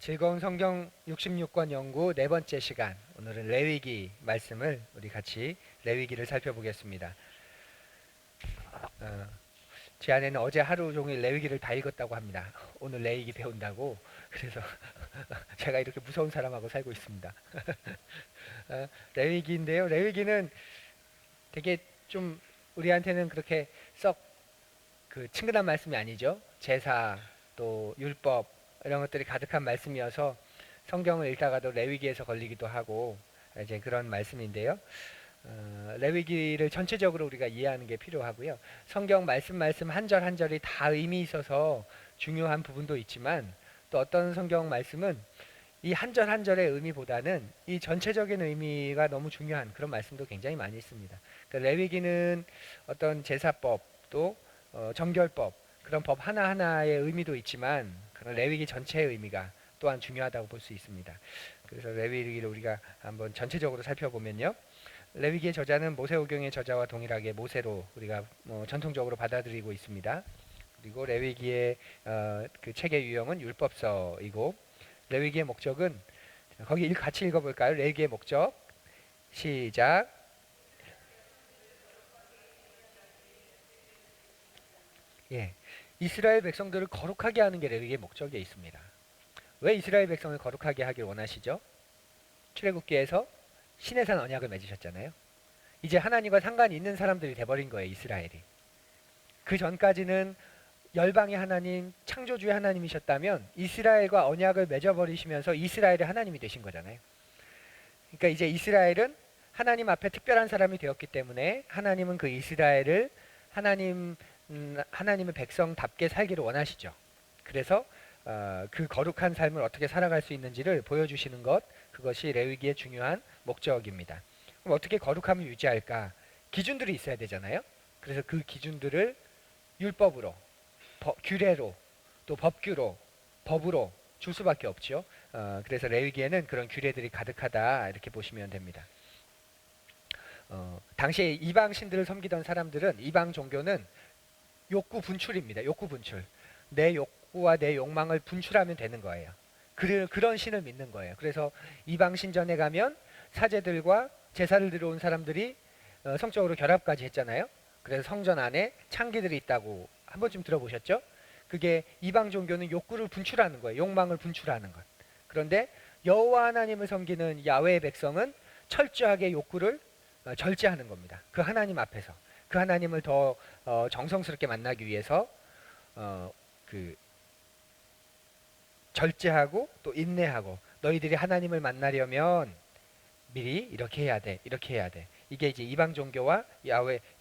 즐거운 성경 66권 연구 네 번째 시간, 오늘은 레위기 말씀을 우리 같이 레위기를 살펴보겠습니다. 어, 제 아내는 어제 하루 종일 레위기를 다 읽었다고 합니다. 오늘 레위기 배운다고. 그래서 제가 이렇게 무서운 사람하고 살고 있습니다. 레위기인데요. 레위기는 되게 좀 우리한테는 그렇게 썩 친근한 말씀이 아니죠. 제사 또 율법 이런 것들이 가득한 말씀이어서 성경을 읽다가도 레위기에서 걸리기도 하고 이제 그런 말씀인데요. 레위기를 전체적으로 우리가 이해하는 게 필요하고요. 성경 말씀 한 절 한 절이 다 의미 있어서 중요한 부분도 있지만, 또 어떤 성경 말씀은 이 한 절 한 절의 의미보다는 이 전체적인 의미가 너무 중요한 그런 말씀도 굉장히 많이 있습니다. 그러니까 레위기는 어떤 제사법 또 정결법, 그런 법 하나하나의 의미도 있지만 그런 레위기 전체의 의미가 또한 중요하다고 볼 수 있습니다. 그래서 레위기를 우리가 한번 전체적으로 살펴보면요. 레위기의 저자는 모세오경의 저자와 동일하게 모세로 우리가 전통적으로 받아들이고 있습니다. 그리고 레위기의 그 책의 유형은 율법서이고, 레위기의 목적은 거기 같이 읽어볼까요? 레위기의 목적 시작. 예, 이스라엘 백성들을 거룩하게 하는 게 레위기의 목적에 있습니다. 왜 이스라엘 백성을 거룩하게 하길 원하시죠? 출애굽기에서 시내산 언약을 맺으셨잖아요. 이제 하나님과 상관이 있는 사람들이 돼버린 거예요, 이스라엘이. 그 전까지는 열방의 하나님, 창조주의 하나님이셨다면 이스라엘과 언약을 맺어버리시면서 이스라엘의 하나님이 되신 거잖아요. 그러니까 이제 이스라엘은 하나님 앞에 특별한 사람이 되었기 때문에 하나님은 그 이스라엘을 하나님의 백성답게 살기를 원하시죠. 그래서 그 거룩한 삶을 어떻게 살아갈 수 있는지를 보여주시는 것, 그것이 레위기의 중요한 목적입니다. 그럼 어떻게 거룩함을 유지할까? 기준들이 있어야 되잖아요. 그래서 그 기준들을 율법으로, 규례로, 또 법규로, 법으로 줄 수밖에 없죠. 그래서 레위기에는 그런 규례들이 가득하다, 이렇게 보시면 됩니다. 당시에 이방 신들을 섬기던 사람들은, 이방 종교는 욕구 분출입니다. 욕구 분출. 내 욕구와 내 욕망을 분출하면 되는 거예요. 그런 신을 믿는 거예요. 그래서 이방 신전에 가면 사제들과 제사를 드려온 사람들이 성적으로 결합까지 했잖아요. 그래서 성전 안에 창기들이 있다고 한 번쯤 들어보셨죠? 그게 이방 종교는 욕구를 분출하는 거예요. 욕망을 분출하는 것. 그런데 여호와 하나님을 섬기는 야훼의 백성은 철저하게 욕구를 절제하는 겁니다. 그 하나님 앞에서. 그 하나님을 더 정성스럽게 만나기 위해서 그 절제하고 또 인내하고, 너희들이 하나님을 만나려면 미리 이렇게 해야 돼, 이렇게 해야 돼. 이게 이제 이방 종교와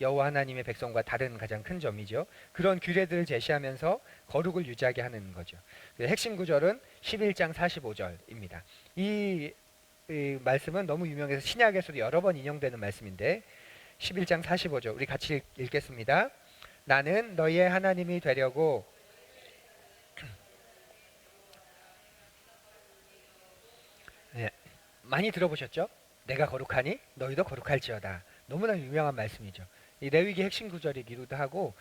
여호와 하나님의 백성과 다른 가장 큰 점이죠. 그런 규례들을 제시하면서 거룩을 유지하게 하는 거죠. 핵심 구절은 11장 45절입니다. 이 말씀은 너무 유명해서 신약에서도 여러 번 인용되는 말씀인데, 11장 45절 우리 같이 읽겠습니다. 나는 너희의 하나님이 되려고. 네, 많이 들어보셨죠? 내가 거룩하니 너희도 거룩할지어다. 너무나 유명한 말씀이죠. 이 레위기 핵심 구절이기도 하고,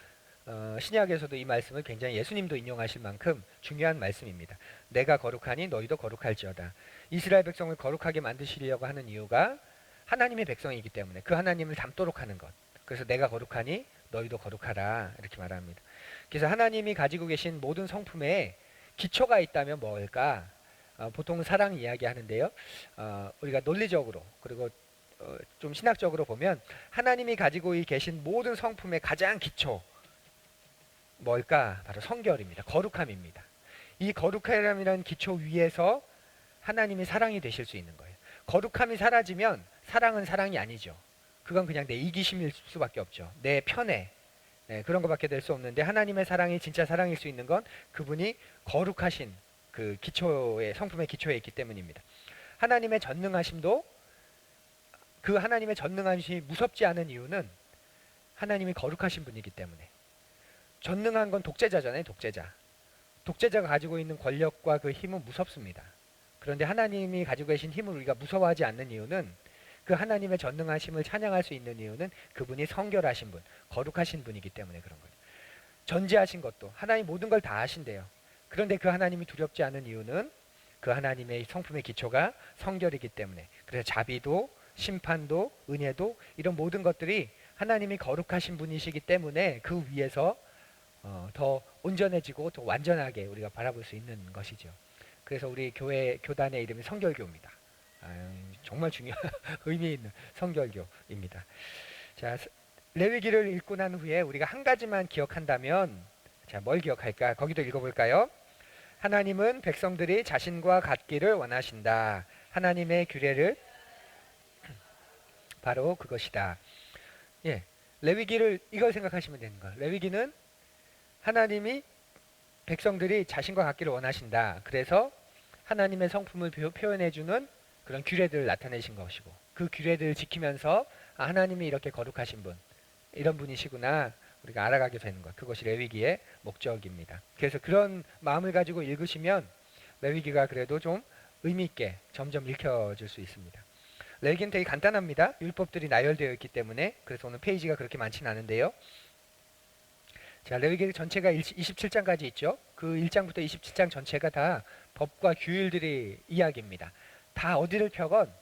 신약에서도 이 말씀을 굉장히 예수님도 인용하실 만큼 중요한 말씀입니다. 내가 거룩하니 너희도 거룩할지어다. 이스라엘 백성을 거룩하게 만드시려고 하는 이유가 하나님의 백성이기 때문에 그 하나님을 닮도록 하는 것. 그래서 내가 거룩하니 너희도 거룩하라, 이렇게 말합니다. 그래서 하나님이 가지고 계신 모든 성품에 기초가 있다면 뭘까? 보통 사랑 이야기 하는데요. 우리가 논리적으로 그리고 좀 신학적으로 보면 하나님이 가지고 계신 모든 성품의 가장 기초 뭘까? 바로 성결입니다. 거룩함입니다. 이 거룩함이라는 기초 위에서 하나님이 사랑이 되실 수 있는 거예요. 거룩함이 사라지면 사랑은 사랑이 아니죠. 그건 그냥 내 이기심일 수밖에 없죠. 내 편애, 그런 것밖에 될 수 없는데, 하나님의 사랑이 진짜 사랑일 수 있는 건 그분이 거룩하신 그 기초의 성품의 기초에 있기 때문입니다. 하나님의 전능하심도, 그 하나님의 전능하심이 무섭지 않은 이유는 하나님이 거룩하신 분이기 때문에. 전능한 건 독재자잖아요. 독재자가 가지고 있는 권력과 그 힘은 무섭습니다. 그런데 하나님이 가지고 계신 힘을 우리가 무서워하지 않는 이유는, 그 하나님의 전능하심을 찬양할 수 있는 이유는 그분이 성결하신 분, 거룩하신 분이기 때문에 그런 거죠. 전지하신 것도 하나님 모든 걸 다 아신대요. 그런데 그 하나님이 두렵지 않은 이유는 그 하나님의 성품의 기초가 성결이기 때문에. 그래서 자비도 심판도 은혜도 이런 모든 것들이 하나님이 거룩하신 분이시기 때문에 그 위에서 더 온전해지고 더 완전하게 우리가 바라볼 수 있는 것이죠. 그래서 우리 교단의 이름이 성결교입니다. 정말 중요한 의미 있는 성결교입니다. 자, 레위기를 읽고 난 후에 우리가 한 가지만 기억한다면, 자, 뭘 기억할까? 거기도 읽어볼까요? 하나님은 백성들이 자신과 같기를 원하신다. 하나님의 규례를 바로 그것이다. 예, 레위기를 이걸 생각하시면 되는 거예요. 레위기는 하나님이 백성들이 자신과 같기를 원하신다. 그래서 하나님의 성품을 표현해주는 그런 규례들을 나타내신 것이고, 그 규례들을 지키면서 하나님이 이렇게 거룩하신 분, 이런 분이시구나 우리가 알아가게 되는 것, 그것이 레위기의 목적입니다. 그래서 그런 마음을 가지고 읽으시면 레위기가 그래도 좀 의미 있게 점점 읽혀질 수 있습니다. 레위기는 되게 간단합니다. 율법들이 나열되어 있기 때문에. 그래서 오늘 페이지가 그렇게 많지는 않은데요. 자, 레위기 전체가 27장까지 있죠. 그 1장부터 27장 전체가 다 법과 규율들의 이야기입니다. 다 어디를 펴건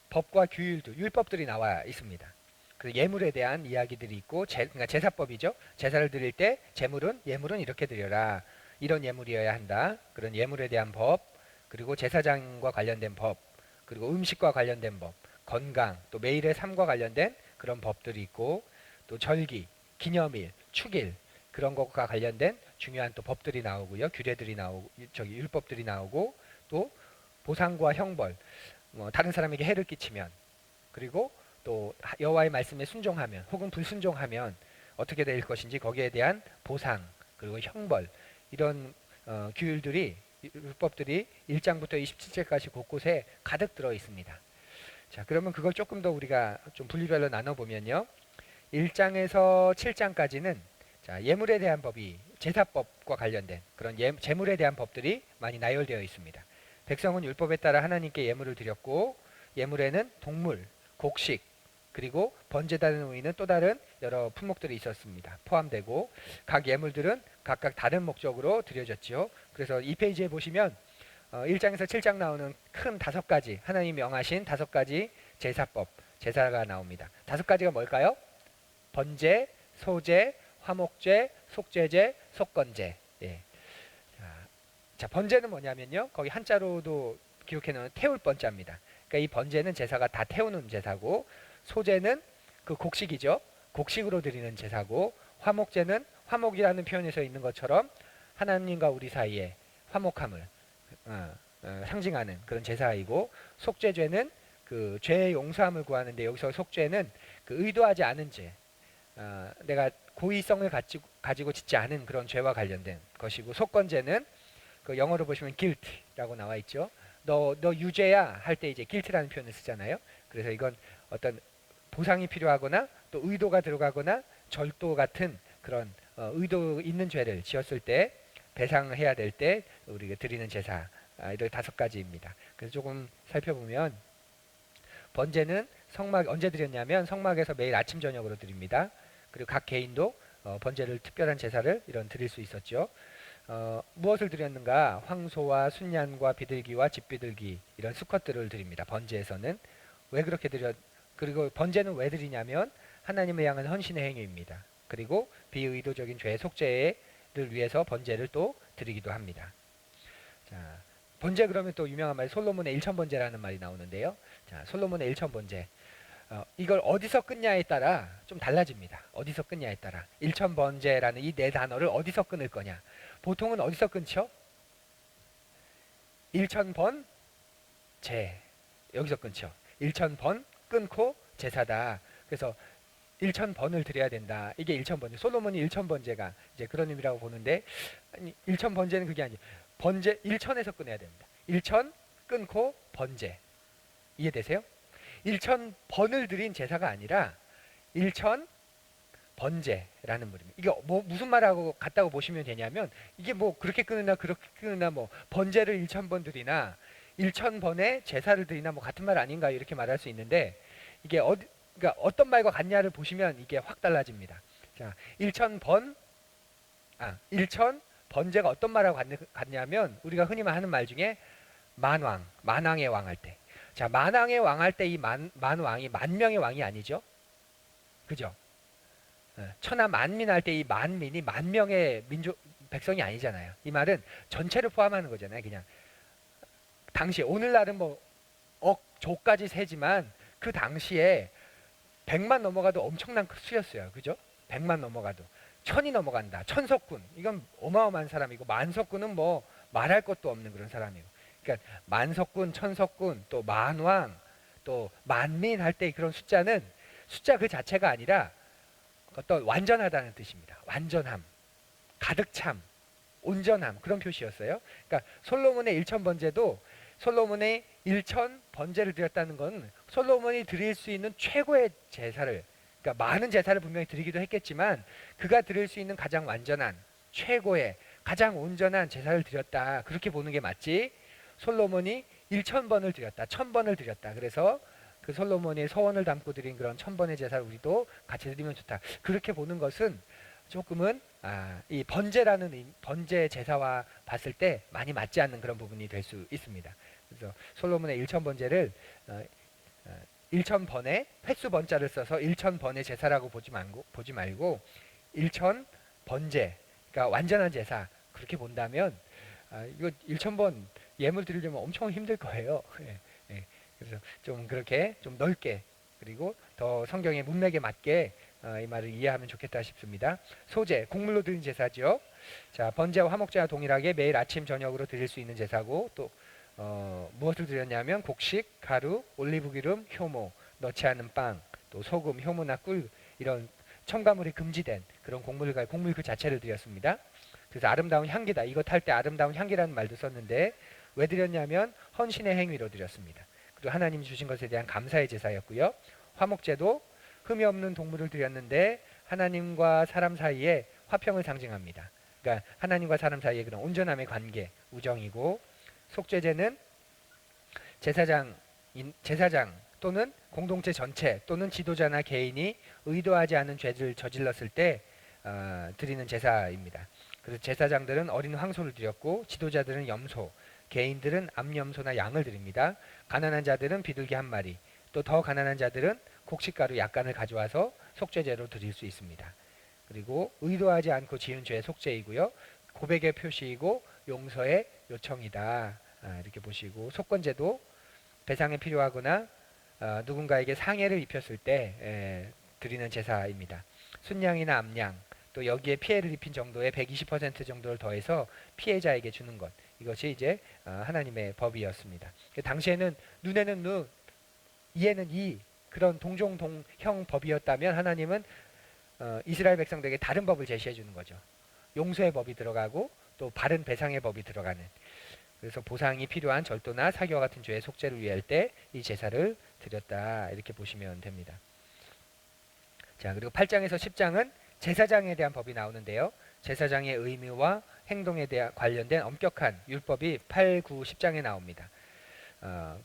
법과 규율들, 율법들이 나와 있습니다. 그 예물에 대한 이야기들이 있고, 그러니까 제사법이죠. 제사를 드릴 때 예물은 이렇게 드려라. 이런 예물이어야 한다. 그런 예물에 대한 법, 그리고 제사장과 관련된 법, 그리고 음식과 관련된 법, 건강, 또 매일의 삶과 관련된 그런 법들이 있고, 또 절기, 기념일, 축일, 그런 것과 관련된 중요한 또 법들이 나오고요. 규례들이 나오고, 율법들이 나오고, 또 보상과 형벌, 다른 사람에게 해를 끼치면, 그리고 또 여호와의 말씀에 순종하면 혹은 불순종하면 어떻게 될 것인지 거기에 대한 보상, 그리고 형벌, 이런 규율들이, 율법들이 1장부터 27장까지 곳곳에 가득 들어 있습니다. 자, 그러면 그걸 조금 더 우리가 좀 분리별로 나눠보면요. 1장에서 7장까지는 자, 예물에 대한 법이, 제사법과 관련된 그런 제물에 대한 법들이 많이 나열되어 있습니다. 백성은 율법에 따라 하나님께 예물을 드렸고, 예물에는 동물, 곡식, 그리고 번제다는 의는 또 다른 여러 품목들이 있었습니다. 포함되고, 각 예물들은 각각 다른 목적으로 드려졌죠. 그래서 이 페이지에 보시면 1장에서 7장 나오는 큰 5가지, 하나님이 명하신 5가지 제사법, 제사가 나옵니다. 5가지가 뭘까요? 번제, 소제, 화목제, 속죄제, 속건제. 예. 자, 번제는 뭐냐면요. 거기 한자로도 기록해 놓은 태울 번자입니다. 그러니까 이 번제는 제사가 다 태우는 제사고, 소제는 그 곡식이죠. 곡식으로 드리는 제사고, 화목제는 화목이라는 표현에서 있는 것처럼 하나님과 우리 사이에 화목함을 상징하는 그런 제사이고, 속죄죄는 그 죄의 용서함을 구하는데, 여기서 속죄는 그 의도하지 않은 죄, 내가 고의성을 가지고 짓지 않은 그런 죄와 관련된 것이고, 속건죄는 그 영어로 보시면 guilt라고 나와 있죠. 너 유죄야 할 때 이제 guilt라는 표현을 쓰잖아요. 그래서 이건 어떤 보상이 필요하거나 또 의도가 들어가거나 절도 같은 그런 의도 있는 죄를 지었을 때 배상해야 될 때 우리가 드리는 제사, 이런 5가지입니다. 그래서 조금 살펴보면, 번제는 성막, 언제 드렸냐면 성막에서 매일 아침 저녁으로 드립니다. 그리고 각 개인도 번제를, 특별한 제사를 이런 드릴 수 있었죠. 무엇을 드렸는가? 황소와 순양과 비둘기와 집비둘기, 이런 수컷들을 드립니다. 번제에서는. 왜 그렇게 그리고 번제는 왜 드리냐면 하나님을 향한 헌신의 행위입니다. 그리고 비의도적인 죄 속죄를 위해서 번제를 또 드리기도 합니다. 자, 번제 그러면 또 유명한 말, 솔로몬의 일천번제라는 말이 나오는데요. 자, 솔로몬의 일천번제, 이걸 어디서 끊냐에 따라 좀 달라집니다. 어디서 끊냐에 따라. 일천번제라는 이 네 단어를 어디서 끊을 거냐. 보통은 어디서 끊죠? 일천번 제, 여기서 끊죠. 일천번 끊고 제사다. 그래서 1,000번을 드려야 된다. 이게 1,000번제. 솔로몬이 1,000번제가 이제 그런 의미라고 보는데, 아니, 1,000번제는 그게 아니에요. 번제 1,000에서 끊어야 됩니다. 1,000 끊고 번제. 이해되세요? 1,000번을 드린 제사가 아니라 1,000 번제라는 말입니다. 이게 뭐 무슨 말하고 같다고 보시면 되냐면, 이게 뭐 그렇게 끊으나 그렇게 끊으나, 뭐 번제를 1,000번 드리나 1,000번의 제사를 드리나 뭐 같은 말 아닌가, 이렇게 말할 수 있는데, 이게 그러니까 어떤 말과 같냐를 보시면 이게 확 달라집니다. 자, 1,000번, 1,000 번제가 어떤 말하고 같냐면, 우리가 흔히 하는 말 중에 만왕의 왕 할 때. 자, 만왕의 왕 할 때 이 만왕이 만명의 왕이 아니죠. 그죠? 천하 만민 할 때 이 만민이 만명의 민족 백성이 아니잖아요. 이 말은 전체를 포함하는 거잖아요. 그냥 당시 오늘날은 뭐 억조까지 세지만 그 당시에 100만 넘어가도 엄청난 수였어요. 그죠? 100만 넘어가도 천이 넘어간다. 천석군 이건 어마어마한 사람이고 만석군은 뭐 말할 것도 없는 그런 사람이고. 그러니까 만석군, 천석군, 또 만왕, 또 만민 할 때 그런 숫자는 숫자 그 자체가 아니라 어떤 완전하다는 뜻입니다. 완전함, 가득 참, 온전함 그런 표시였어요. 그러니까 솔로몬의 일천번제도 솔로몬의 일천 번제를 드렸다는 건 솔로몬이 드릴 수 있는 최고의 제사를, 그러니까 많은 제사를 분명히 드리기도 했겠지만 그가 드릴 수 있는 가장 완전한 최고의 가장 온전한 제사를 드렸다 그렇게 보는 게 맞지. 솔로몬이 일천번을 드렸다, 천번을 드렸다. 그래서 그 솔로몬의 서원을 담고 드린 그런 천번의 제사를 우리도 같이 드리면 좋다. 그렇게 보는 것은 조금은 이 번제 제사와 봤을 때 많이 맞지 않는 그런 부분이 될 수 있습니다. 그래서 솔로몬의 일천번제를 일천번의 횟수 번자를 써서 일천번의 제사라고 보지 말고 일천번제, 그러니까 완전한 제사 그렇게 본다면 이거 일천번 예물 드리려면 엄청 힘들 거예요. 예, 예. 그래서 좀 그렇게 좀 넓게 그리고 더 성경의 문맥에 맞게 이 말을 이해하면 좋겠다 싶습니다. 소제, 곡물로 드린 제사죠. 자, 번제와 화목제와 동일하게 매일 아침 저녁으로 드릴 수 있는 제사고 또 무엇을 드렸냐면 곡식, 가루, 올리브기름, 효모, 넣지 않은 빵, 또 소금, 효모나 꿀 이런 첨가물이 금지된 그런 곡물 그 자체를 드렸습니다. 그래서 아름다운 향기다. 이것 할 때 아름다운 향기라는 말도 썼는데 왜 드렸냐면 헌신의 행위로 드렸습니다. 그리고 하나님 주신 것에 대한 감사의 제사였고요. 화목제도 흠이 없는 동물을 드렸는데 하나님과 사람 사이에 화평을 상징합니다. 그러니까 하나님과 사람 사이의 그런 온전함의 관계, 우정이고 속죄제는 제사장 또는 공동체 전체 또는 지도자나 개인이 의도하지 않은 죄를 저질렀을 때 드리는 제사입니다. 그래서 제사장들은 어린 황소를 드렸고 지도자들은 염소, 개인들은 암염소나 양을 드립니다. 가난한 자들은 비둘기 한 마리, 또 더 가난한 자들은 곡식가루 약간을 가져와서 속죄제로 드릴 수 있습니다. 그리고 의도하지 않고 지은 죄의 속죄이고요. 고백의 표시이고 용서의 요청이다. 이렇게 보시고 속건제도 배상이 필요하거나 누군가에게 상해를 입혔을 때 드리는 제사입니다. 순양이나 암양 또 여기에 피해를 입힌 정도의 120% 정도를 더해서 피해자에게 주는 것 이것이 이제 하나님의 법이었습니다. 당시에는 눈에는 눈, 이에는 이 그런 동종 동형 법이었다면 하나님은 이스라엘 백성들에게 다른 법을 제시해 주는 거죠. 용서의 법이 들어가고 또 바른 배상의 법이 들어가는. 그래서 보상이 필요한 절도나 사기와 같은 죄의 속죄를 위할 때 이 제사를 드렸다 이렇게 보시면 됩니다. 자, 그리고 8장에서 10장은 제사장에 대한 법이 나오는데요. 제사장의 의무와 행동에 대한 관련된 엄격한 율법이 8, 9, 10장에 나옵니다.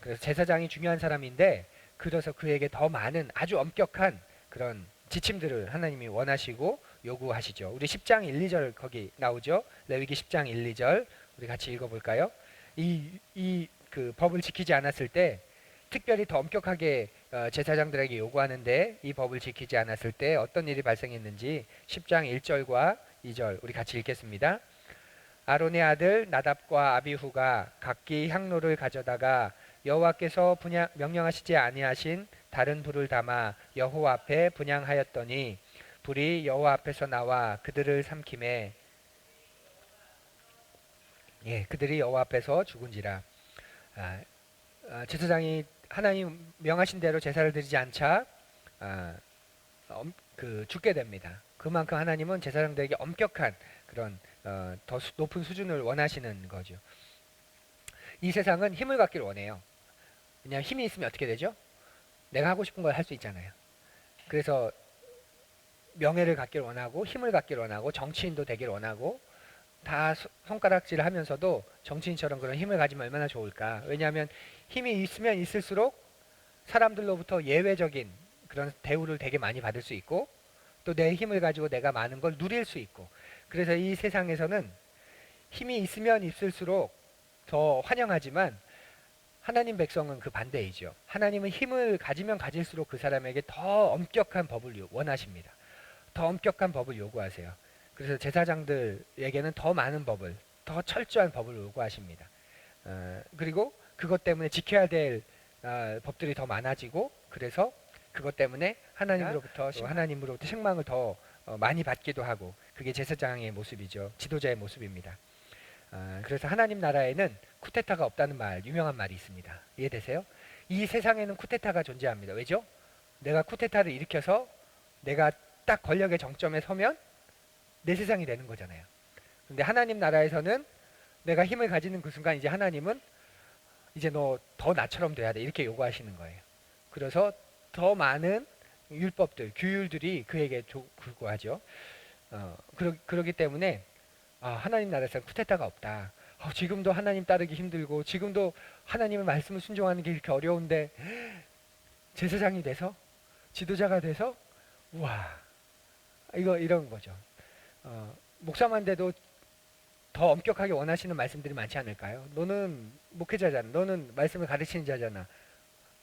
그래서 제사장이 중요한 사람인데 그래서 그에게 더 많은 아주 엄격한 그런 지침들을 하나님이 원하시고 요구하시죠. 우리 10장 1, 2절 거기 나오죠. 레위기 10장 1, 2절 우리 같이 읽어볼까요? 그 법을 지키지 않았을 때 특별히 더 엄격하게 제사장들에게 요구하는데 이 법을 지키지 않았을 때 어떤 일이 발생했는지 10장 1절과 2절 우리 같이 읽겠습니다. 아론의 아들 나답과 아비후가 각기 향로를 가져다가 여호와께서 명령하시지 아니하신 다른 불을 담아 여호와 앞에 분향하였더니 불이 여호와 앞에서 나와 그들을 삼키매 그들이 여호와 앞에서 죽은지라. 제사장이 하나님 명하신 대로 제사를 드리지 않자 죽게 됩니다. 그만큼 하나님은 제사장들에게 엄격한 그런 더 높은 수준을 원하시는 거죠. 이 세상은 힘을 갖기를 원해요. 왜냐하면 힘이 있으면 어떻게 되죠? 내가 하고 싶은 걸 할 수 있잖아요. 그래서 명예를 갖기를 원하고 힘을 갖기를 원하고 정치인도 되기를 원하고 다 손가락질을 하면서도 정치인처럼 그런 힘을 가지면 얼마나 좋을까. 왜냐하면 힘이 있으면 있을수록 사람들로부터 예외적인 그런 대우를 되게 많이 받을 수 있고 또 내 힘을 가지고 내가 많은 걸 누릴 수 있고 그래서 이 세상에서는 힘이 있으면 있을수록 더 환영하지만 하나님 백성은 그 반대이죠. 하나님은 힘을 가지면 가질수록 그 사람에게 더 엄격한 법을 원하십니다. 더 엄격한 법을 요구하세요. 그래서 제사장들에게는 더 많은 법을, 더 철저한 법을 요구하십니다. 그리고 그것 때문에 지켜야 될 법들이 더 많아지고, 그래서 그것 때문에 하나님으로부터 책망을 더 많이 받기도 하고, 그게 제사장의 모습이죠. 지도자의 모습입니다. 그래서 하나님 나라에는 쿠데타가 없다는 유명한 말이 있습니다. 이해되세요? 이 세상에는 쿠데타가 존재합니다. 왜죠? 내가 쿠데타를 일으켜서 내가 딱 권력의 정점에 서면 내 세상이 되는 거잖아요. 근데 하나님 나라에서는 내가 힘을 가지는 그 순간 이제 하나님은 이제 너 더 나처럼 돼야 돼, 이렇게 요구하시는 거예요. 그래서 더 많은 율법들, 규율들이 그에게 요구하죠. 그러기 때문에 하나님 나라에서는 쿠데타가 없다. 지금도 하나님 따르기 힘들고 지금도 하나님의 말씀을 순종하는 게 이렇게 어려운데 제사장이 돼서 지도자가 돼서 우와, 이런 거죠. 목사만 돼도 더 엄격하게 원하시는 말씀들이 많지 않을까요? 너는 목회자잖아. 너는 말씀을 가르치는 자잖아.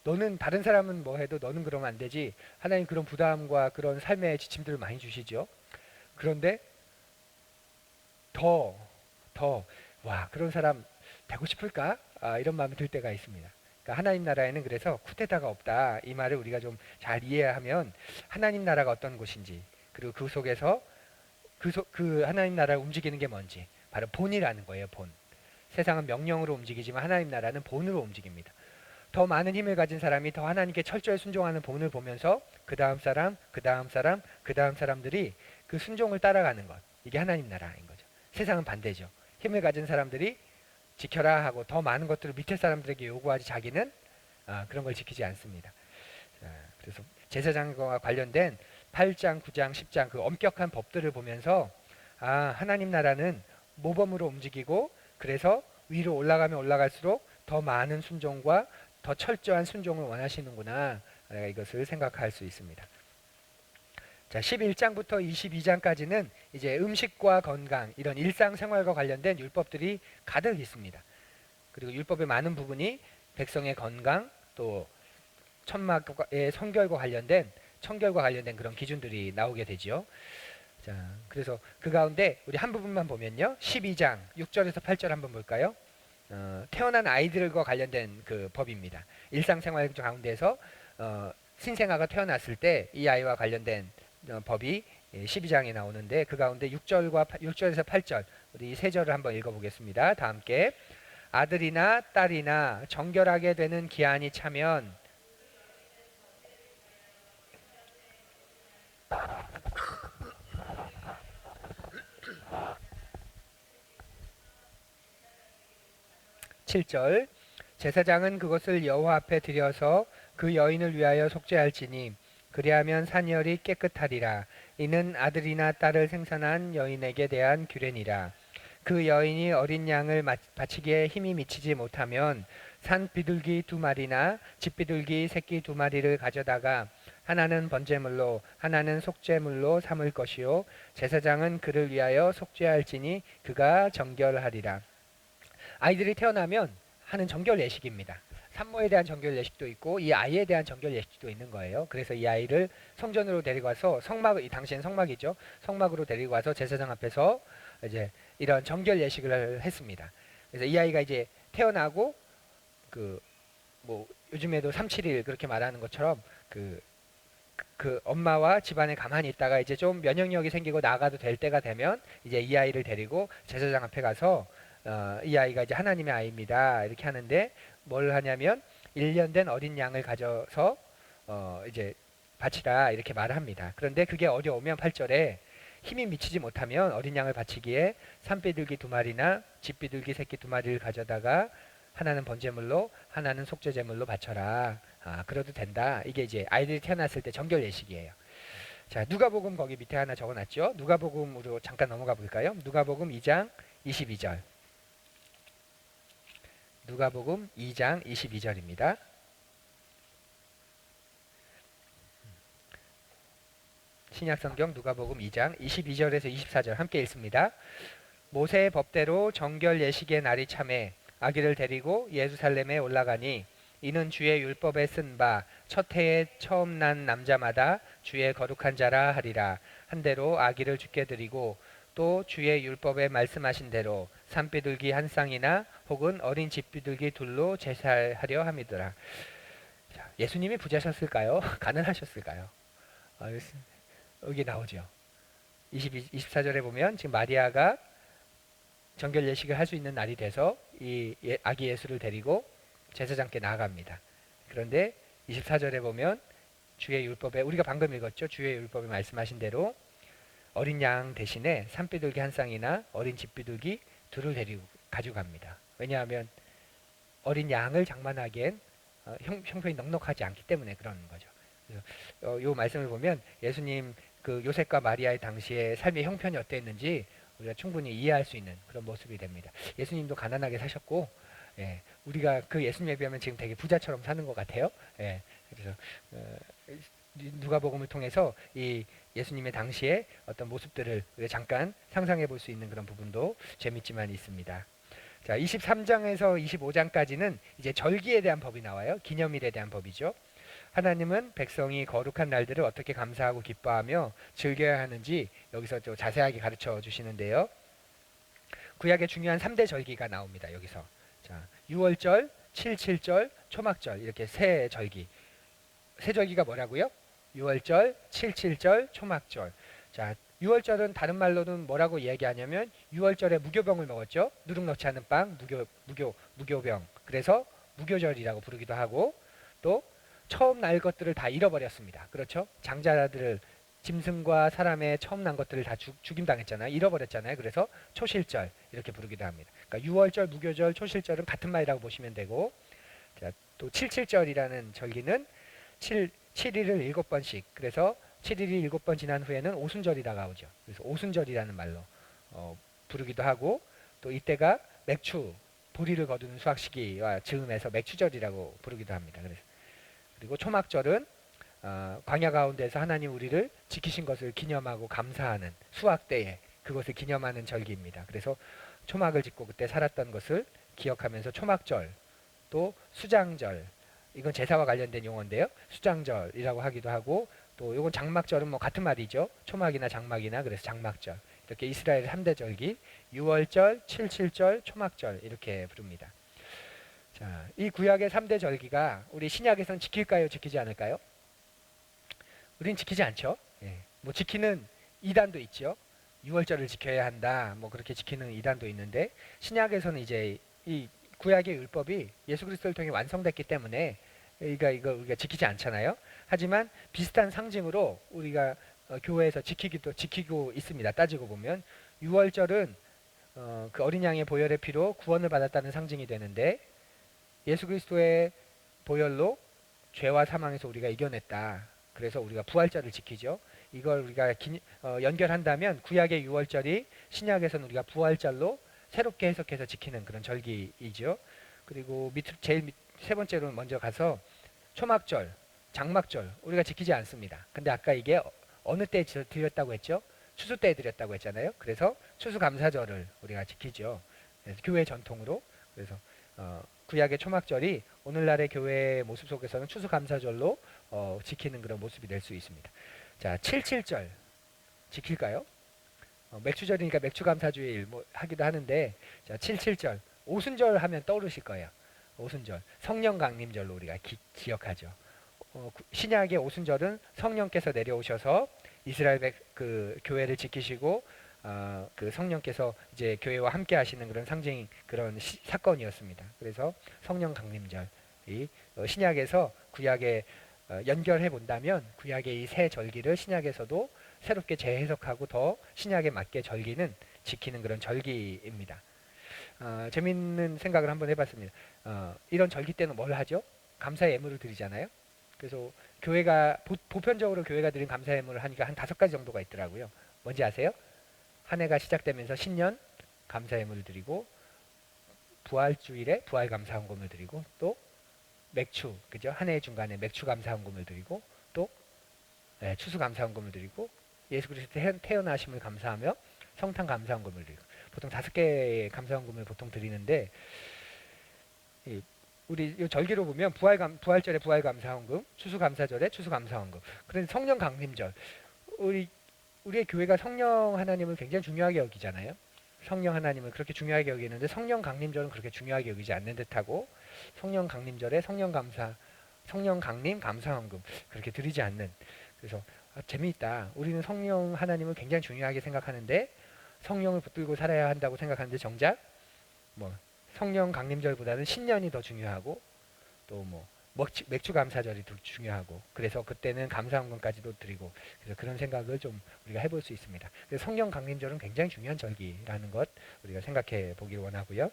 너는 다른 사람은 뭐 해도 너는 그러면 안 되지. 하나님 그런 부담과 그런 삶의 지침들을 많이 주시죠. 그런데 와, 그런 사람 되고 싶을까? 이런 마음이 들 때가 있습니다. 그러니까 하나님 나라에는 그래서 쿠데타가 없다. 이 말을 우리가 좀 잘 이해하면 하나님 나라가 어떤 곳인지, 그리고 그 속에서 그 하나님 나라를 움직이는 게 뭔지, 바로 본이라는 거예요. 본. 세상은 명령으로 움직이지만 하나님 나라는 본으로 움직입니다. 더 많은 힘을 가진 사람이 더 하나님께 철저히 순종하는 본을 보면서 그 다음 사람, 그 다음 사람, 그 다음 사람들이 그 순종을 따라가는 것. 이게 하나님 나라인 거죠. 세상은 반대죠. 힘을 가진 사람들이 지켜라 하고 더 많은 것들을 밑에 사람들에게 요구하지 자기는 그런 걸 지키지 않습니다. 그래서 제사장과 관련된 8장, 9장, 10장 그 엄격한 법들을 보면서 하나님 나라는 모범으로 움직이고, 그래서 위로 올라가면 올라갈수록 더 많은 순종과 더 철저한 순종을 원하시는구나, 이것을 생각할 수 있습니다. 자, 11장부터 22장까지는 이제 음식과 건강, 이런 일상생활과 관련된 율법들이 가득 있습니다. 그리고 율법의 많은 부분이 백성의 건강, 또 천막의 청결과 관련된 그런 기준들이 나오게 되죠. 자, 그래서 그 가운데 우리 한 부분만 보면요. 12장 6절에서 8절 한번 볼까요? 태어난 아이들과 관련된 그 법입니다. 일상생활 가운데서 신생아가 태어났을 때 이 아이와 관련된 법이 12장에 나오는데, 그 가운데 6절에서 8절 우리 세 절을 한번 읽어보겠습니다. 다 함께. 아들이나 딸이나 정결하게 되는 기한이 차면 (7절) 제사장은 그것을 여호와 앞에 드려서 그 여인을 위하여 속죄할지니 그리하면 산열이 깨끗하리라. 이는 아들이나 딸을 생산한 여인에게 대한 규례니라. 그 여인이 어린 양을 바치기에 힘이 미치지 못하면 산 비둘기 2마리나 집비둘기 새끼 2마리를 가져다가 하나는 번제물로 하나는 속죄물로 삼을 것이요 제사장은 그를 위하여 속죄할지니 그가 정결하리라. 아이들이 태어나면 하는 정결 예식입니다. 산모에 대한 정결 예식도 있고 이 아이에 대한 정결 예식도 있는 거예요. 그래서 이 아이를 성전으로 데리고 와서 이 당시엔 성막이죠. 성막으로 데리고 와서 제사장 앞에서 이제 이런 정결 예식을 했습니다. 그래서 이 아이가 이제 태어나고 뭐 요즘에도 3-7일 그렇게 말하는 것처럼 그 엄마와 집안에 가만히 있다가 이제 좀 면역력이 생기고 나가도 될 때가 되면 이제 이 아이를 데리고 제사장 앞에 가서 이 아이가 이제 하나님의 아이입니다, 이렇게 하는데 뭘 하냐면 1년 된 어린 양을 가져서 이제 바치라, 이렇게 말을 합니다. 그런데 그게 어려우면 8절에 힘이 미치지 못하면 어린 양을 바치기에 산비둘기 2마리나 집비둘기 새끼 2마리를 가져다가 하나는 번제물로 하나는 속죄제물로 바쳐라. 그래도 된다. 이게 이제 아이들이 태어났을 때 정결 예식이에요. 자, 누가복음 거기 밑에 하나 적어놨죠. 누가복음으로 잠깐 넘어가 볼까요? 누가복음 2장 22절. 누가복음 2장 22절입니다. 신약성경 누가복음 2장 22절에서 24절 함께 읽습니다. 모세의 법대로 정결 예식의 날이 참에 아기를 데리고 예루살렘에 올라가니 이는 주의 율법에 쓴 바 첫 해에 처음 난 남자마다 주의 거룩한 자라 하리라. 한 대로 아기를 주께 드리고 또 주의 율법에 말씀하신 대로 산비둘기 한 쌍이나 혹은 어린 집비둘기 둘로 제사하려 함이더라. 자, 예수님이 부자셨을까요? 가난하셨을까요? 여기 나오죠. 24절에 보면 지금 마리아가 정결 예식을 할 수 있는 날이 돼서 이 아기 예수를 데리고 제사장께 나아갑니다. 그런데 24절에 보면 주의 율법에, 우리가 방금 읽었죠. 주의 율법에 말씀하신 대로 어린 양 대신에 산비둘기 한 쌍이나 어린 집비둘기 둘을 데리고 가지고 갑니다. 왜냐하면 어린 양을 장만하기엔 형편이 넉넉하지 않기 때문에 그런 거죠. 그래서 요 말씀을 보면 예수님 그 요셉과 마리아의 당시에 삶의 형편이 어땠는지 우리가 충분히 이해할 수 있는 그런 모습이 됩니다. 예수님도 가난하게 사셨고, 예, 우리가 그 예수님에 비하면 지금 되게 부자처럼 사는 것 같아요. 예, 그래서 누가복음을 통해서 이 예수님의 당시에 어떤 모습들을 우리가 잠깐 상상해 볼 수 있는 그런 부분도 재밌지만 있습니다. 자, 23장에서 25장까지는 이제 절기에 대한 법이 나와요. 기념일에 대한 법이죠. 하나님은 백성이 거룩한 날들을 어떻게 감사하고 기뻐하며 즐겨야 하는지 여기서 좀 자세하게 가르쳐 주시는데요. 구약의 중요한 3대 절기가 나옵니다. 여기서. 자, 6월절, 7.7절, 초막절 이렇게 세 절기. 세 절기가 뭐라고요? 6월절, 7.7절, 초막절. 자, 6월절은 다른 말로는 뭐라고 이야기하냐면 6월절에 무교병을 먹었죠. 누룩 넣지 않은 빵, 무교병. 그래서 무교절이라고 부르기도 하고 또 처음 날 것들을 다 잃어버렸습니다. 그렇죠? 장자들을 짐승과 사람의 처음 난 것들을 다 죽임당했잖아요. 잃어버렸잖아요. 그래서 초실절 이렇게 부르기도 합니다. 그러니까 6월절, 무교절, 초실절은 같은 말이라고 보시면 되고, 자, 또 7.7절이라는 절기는 7일을 7번씩, 그래서 7일이 7번 지난 후에는 오순절이라고 하죠. 그래서 오순절이라는 말로 부르기도 하고, 또 이때가 맥추, 보리를 거두는 수확 시기와 즈음해서 맥추절이라고 부르기도 합니다. 그리고 초막절은 광야 가운데서 하나님 우리를 지키신 것을 기념하고 감사하는 수확 때에 그것을 기념하는 절기입니다. 그래서 초막을 짓고 그때 살았던 것을 기억하면서 초막절, 또 수장절, 이건 제사와 관련된 용어인데요. 수장절이라고 하기도 하고, 또 이건 장막절은 뭐 같은 말이죠. 초막이나 장막이나, 그래서 장막절. 이렇게 이스라엘 3대 절기 6월절, 7.7절, 초막절 이렇게 부릅니다. 자, 이 구약의 3대 절기가 우리 신약에서는 지킬까요? 지키지 않을까요? 우린 지키지 않죠. 예. 뭐 지키는 이단도 있죠. 6월절을 지켜야 한다. 뭐 그렇게 지키는 이단도 있는데 신약에서는 이제 이 구약의 율법이 예수 그리스도를 통해 완성됐기 때문에 이거 우리가 지키지 않잖아요. 하지만 비슷한 상징으로 우리가 교회에서 지키고 있습니다. 따지고 보면 6월절은 그 어린 양의 보혈의 피로 구원을 받았다는 상징이 되는데 예수 그리스도의 보혈로 죄와 사망에서 우리가 이겨냈다. 그래서 우리가 부활절을 지키죠. 이걸 우리가 연결한다면 구약의 6월절이 신약에서는 우리가 부활절로 새롭게 해석해서 지키는 그런 절기이죠. 그리고 세 번째로 먼저 가서 초막절, 장막절 우리가 지키지 않습니다. 근데 아까 이게 어느 때 드렸다고 했죠? 추수 때 드렸다고 했잖아요. 그래서 추수감사절을 우리가 지키죠. 그래서 교회 전통으로. 그래서 구약의 초막절이 오늘날의 교회의 모습 속에서는 추수감사절로 지키는 그런 모습이 될 수 있습니다. 자, 7.7절 지킬까요? 맥추절이니까 맥추감사주일 뭐 하기도 하는데, 자, 7.7절 오순절 하면 떠오르실 거예요. 오순절 성령강림절로 우리가 기억하죠. 신약의 오순절은 성령께서 내려오셔서 이스라엘 그 교회를 지키시고 그 성령께서 이제 교회와 함께 하시는 그런 상징 그런 사건이었습니다. 그래서 성령 강림절이 신약에서 구약에 연결해 본다면 구약의 이 새 절기를 신약에서도 새롭게 재해석하고 더 신약에 맞게 절기는 지키는 그런 절기입니다. 재밌는 생각을 한번 해봤습니다. 이런 절기 때는 뭘 하죠? 감사 예물을 드리잖아요. 그래서 교회가 보편적으로 교회가 드린 감사 예물을 하니까 한 5가지 정도가 있더라고요. 뭔지 아세요? 한 해가 시작되면서 신년 감사 예물을 드리고, 부활주일에 부활 감사 헌금을 드리고, 또 맥추, 그죠? 한 해 중간에 맥추 감사 헌금을 드리고, 또 추수 감사 헌금을 드리고, 예수 그리스도 태어나심을 감사하며 성탄 감사 헌금을 드리고, 보통 5개의 감사 헌금을 보통 드리는데, 이 우리 이 절기로 보면 부활절에 부활감사헌금, 추수감사절에 추수감사헌금. 그런데 성령 강림절, 우리의 교회가 성령 하나님을 굉장히 중요하게 여기잖아요. 성령 하나님을 그렇게 중요하게 여기는데 성령 강림절은 그렇게 중요하게 여기지 않는 듯하고, 성령 강림절에 성령 강림 감사헌금 그렇게 드리지 않는. 그래서 재미있다. 우리는 성령 하나님을 굉장히 중요하게 생각하는데 성령을 붙들고 살아야 한다고 생각하는데 정작 뭐 성령 강림절보다는 신년이 더 중요하고 또 뭐 맥주 감사절이 더 중요하고, 그래서 그때는 감사헌금까지도 드리고, 그래서 그런 생각을 좀 우리가 해볼 수 있습니다. 그래서 성령 강림절은 굉장히 중요한 절기라는 것 우리가 생각해 보길 원하고요.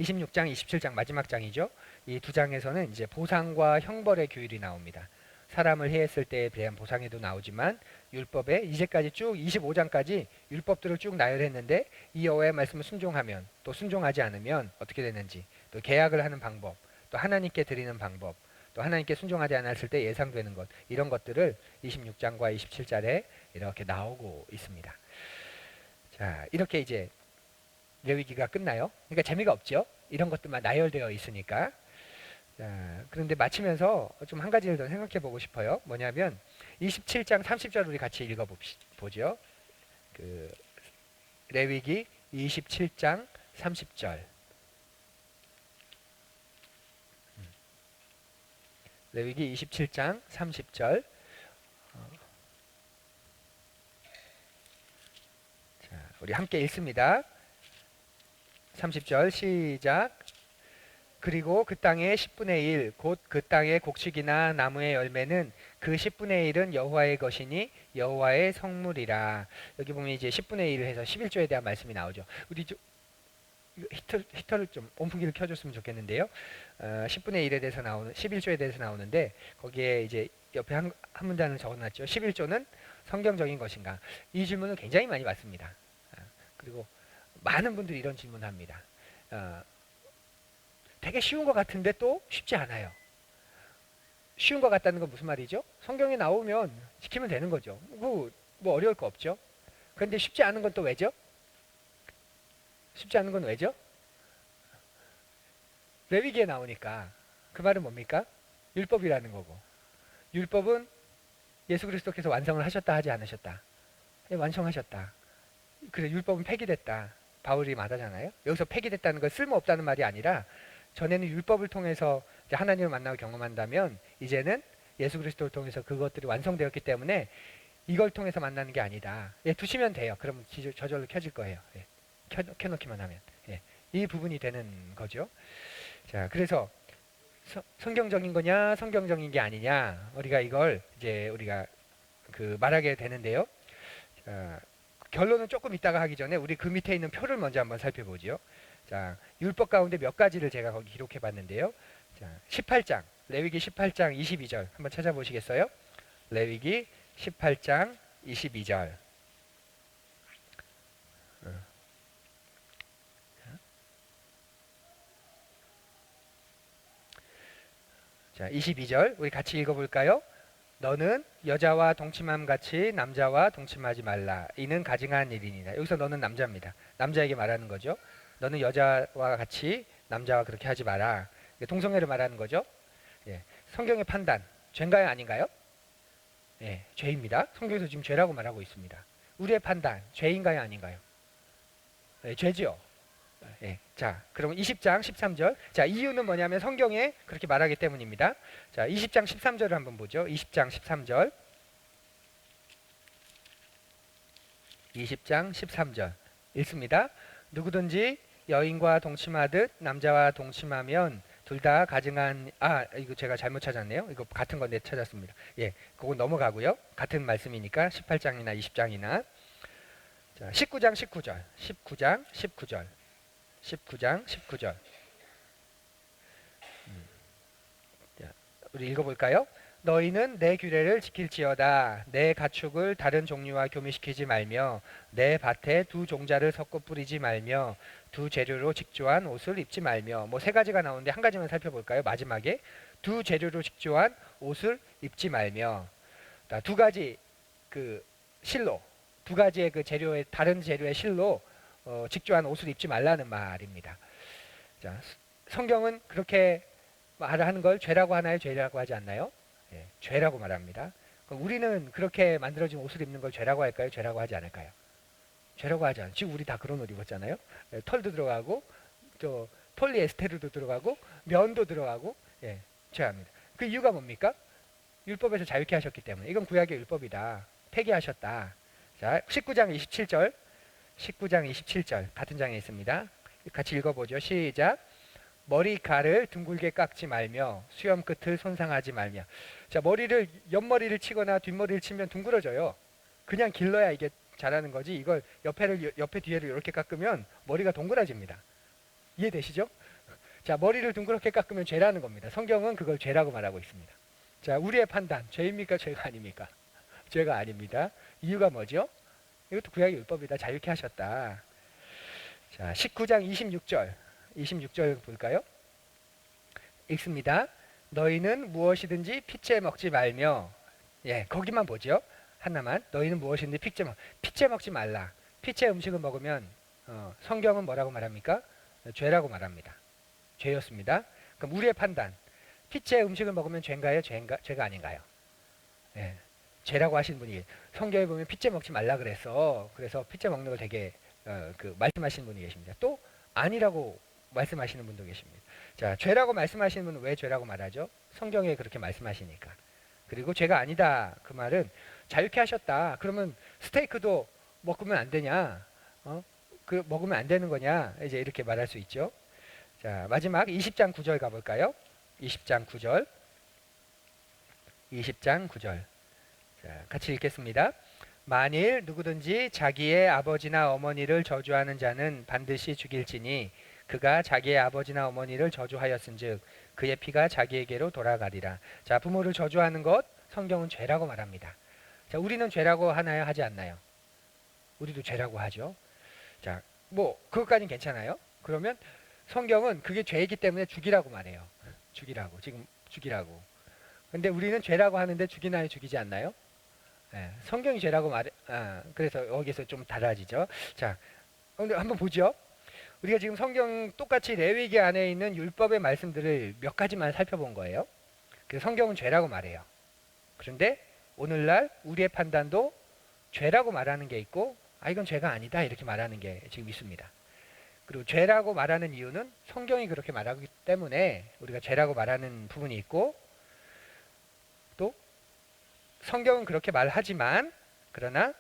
26장, 27장 마지막 장이죠. 이 두 장에서는 이제 보상과 형벌의 규율이 나옵니다. 사람을 해했을 때에 대한 보상에도 나오지만 율법에 이제까지 쭉 25장까지 율법들을 쭉 나열했는데 이 여호와의 말씀을 순종하면, 또 순종하지 않으면 어떻게 되는지, 또 계약을 하는 방법, 또 하나님께 드리는 방법, 또 하나님께 순종하지 않았을 때 예상되는 것, 이런 것들을 26장과 27장에 이렇게 나오고 있습니다. 자, 이렇게 이제 레위기가 끝나요. 그러니까 재미가 없죠. 이런 것들만 나열되어 있으니까. 자, 그런데 마치면서 좀 한 가지를 더 생각해 보고 싶어요. 뭐냐면 27장 30절 우리 같이 읽어보죠. 그 레위기 27장 30절. 레위기 27장 30절. 자, 우리 함께 읽습니다. 30절 시작. 그리고 그 땅의 10분의 1, 곧 그 땅의 곡식이나 나무의 열매는 그 10분의 1은 여호와의 것이니 여호와의 성물이라. 여기 보면 이제 10분의 1을 해서 11조에 대한 말씀이 나오죠. 우리 히터를 좀 온풍기를 켜줬으면 좋겠는데요. 10분의 1에 대해서 나오는 11조에 대해서 나오는데 거기에 이제 옆에 한 문단을 적어놨죠. 11조는 성경적인 것인가? 이 질문을 굉장히 많이 받습니다. 그리고 많은 분들이 이런 질문을 합니다. 되게 쉬운 것 같은데 또 쉽지 않아요. 쉬운 것 같다는 건 무슨 말이죠? 성경에 나오면 지키면 되는 거죠. 뭐 어려울 거 없죠. 그런데 쉽지 않은 건 또 왜죠? 쉽지 않은 건 왜죠? 레위기에 나오니까. 그 말은 뭡니까? 율법이라는 거고. 율법은 예수 그리스도께서 완성을 하셨다 하지 않으셨다? 완성하셨다. 그래, 율법은 폐기됐다. 바울이 말하잖아요. 여기서 폐기됐다는 건 쓸모없다는 말이 아니라 전에는 율법을 통해서 이제 하나님을 만나고 경험한다면 이제는 예수 그리스도를 통해서 그것들이 완성되었기 때문에 이걸 통해서 만나는 게 아니다. 예, 두시면 돼요. 그럼 저절로 켜질 거예요. 예, 켜놓기만 하면. 예, 이 부분이 되는 거죠. 자, 그래서 성경적인 거냐 성경적인 게 아니냐, 우리가 이걸 이제 우리가 말하게 되는데요. 자, 결론은 조금 이따가 하기 전에 우리 그 밑에 있는 표를 먼저 한번 살펴보죠. 자, 율법 가운데 몇 가지를 제가 거기 기록해 봤는데요. 자, 18장, 레위기 18장 22절 한번 찾아보시겠어요? 레위기 18장 22절. 자, 22절 우리 같이 읽어볼까요? 너는 여자와 동침함 같이 남자와 동침하지 말라. 이는 가증한 일이니라. 여기서 너는 남자입니다. 남자에게 말하는 거죠. 너는 여자와 같이 남자와 그렇게 하지 마라. 동성애를 말하는 거죠. 예, 성경의 판단, 죄인가요 아닌가요? 예, 죄입니다. 성경에서 지금 죄라고 말하고 있습니다. 우리의 판단, 죄인가요 아닌가요? 예, 죄죠. 예, 자, 그럼 20장 13절. 자, 이유는 뭐냐면 성경에 그렇게 말하기 때문입니다. 자, 20장 13절을 한번 보죠. 20장 13절. 20장 13절. 읽습니다. 누구든지 여인과 동침하듯 남자와 동침하면 둘 다 가증한, 이거 제가 잘못 찾았네요. 이거 같은 건데 찾았습니다. 예, 그거 넘어가고요. 같은 말씀이니까 18장이나 20장이나. 자, 19장 19절. 19장 19절. 19장 19절. 자, 우리 읽어볼까요? 너희는 내 규례를 지킬지어다. 내 가축을 다른 종류와 교미시키지 말며 내 밭에 두 종자를 섞어 뿌리지 말며 두 재료로 직조한 옷을 입지 말며. 뭐 세 가지가 나오는데 한 가지만 살펴볼까요? 마지막에 두 재료로 직조한 옷을 입지 말며. 두 가지 실로, 두 가지의 재료의 다른 재료의 실로 직조한 옷을 입지 말라는 말입니다. 자, 성경은 그렇게 말하는 걸 죄라고 하나요? 죄라고 하지 않나요? 예, 죄라고 말합니다. 그럼 우리는 그렇게 만들어진 옷을 입는 걸 죄라고 할까요? 죄라고 하지 않을까요? 죄라고 하지 않아요. 지금 우리 다 그런 옷 입었잖아요. 예, 털도 들어가고 또 폴리에스테르도 들어가고 면도 들어가고 예, 죄합니다. 그 이유가 뭡니까? 율법에서 자유케 하셨기 때문에. 이건 구약의 율법이다. 폐기하셨다. 자, 19장 27절. 19장 27절 같은 장에 있습니다. 같이 읽어보죠. 시작. 머리칼을 둥글게 깎지 말며 수염 끝을 손상하지 말며. 자, 머리를 옆머리를 치거나 뒷머리를 치면 둥그러져요. 그냥 길러야 이게 자라는 거지. 이걸 옆에 뒤에를 이렇게 깎으면 머리가 동그라집니다. 이해되시죠? 자, 머리를 둥그렇게 깎으면 죄라는 겁니다. 성경은 그걸 죄라고 말하고 있습니다. 자, 우리의 판단, 죄입니까? 죄가 아닙니까? 죄가 아닙니다. 이유가 뭐죠? 이것도 구약의 율법이다. 자유케 하셨다. 자, 19장 26절. 26절 볼까요? 읽습니다. 너희는 무엇이든지 핏째 먹지 말며. 예, 거기만 보죠. 하나만. 너희는 무엇이든지 핏째 먹지 말라. 핏째 음식을 먹으면 성경은 뭐라고 말합니까? 죄라고 말합니다. 죄였습니다. 그럼 우리의 판단. 핏째 음식을 먹으면 죄인가요? 죄가 아닌가요? 예, 죄라고 하신 분이 성경에 보면 핏째 먹지 말라 그래서 핏째 먹는 걸 되게 말씀하시는 분이 계십니다. 또 아니라고 말씀하시는 분도 계십니다. 자, 죄라고 말씀하시는 분은 왜 죄라고 말하죠? 성경에 그렇게 말씀하시니까. 그리고 죄가 아니다 그 말은 자유케 하셨다. 그러면 스테이크도 먹으면 안 되냐? 그 먹으면 안 되는 거냐? 이제 이렇게 말할 수 있죠. 자, 마지막 20장 9절 가볼까요? 20장 9절. 20장 9절. 자, 같이 읽겠습니다. 만일 누구든지 자기의 아버지나 어머니를 저주하는 자는 반드시 죽일지니 그가 자기의 아버지나 어머니를 저주하였은즉 그의 피가 자기에게로 돌아가리라. 자, 부모를 저주하는 것 성경은 죄라고 말합니다. 자, 우리는 죄라고 하나요? 하지 않나요? 우리도 죄라고 하죠. 자, 뭐 그것까지는 괜찮아요. 그러면 성경은 그게 죄이기 때문에 죽이라고 말해요. 죽이라고. 지금 죽이라고. 근데 우리는 죄라고 하는데 죽이나요? 죽이지 않나요? 예, 성경이 죄라고 말해. 그래서 여기서 좀 달라지죠. 자, 근데 한번 보죠. 우리가 지금 성경 똑같이 레위기 안에 있는 율법의 말씀들을 몇 가지만 살펴본 거예요. 그래서 성경은 죄라고 말해요. 그런데 오늘날 우리의 판단도 죄라고 말하는 게 있고, 이건 죄가 아니다 이렇게 말하는 게 지금 있습니다. 그리고 죄라고 말하는 이유는 성경이 그렇게 말하기 때문에 우리가 죄라고 말하는 부분이 있고, 또 성경은 그렇게 말하지만 그러나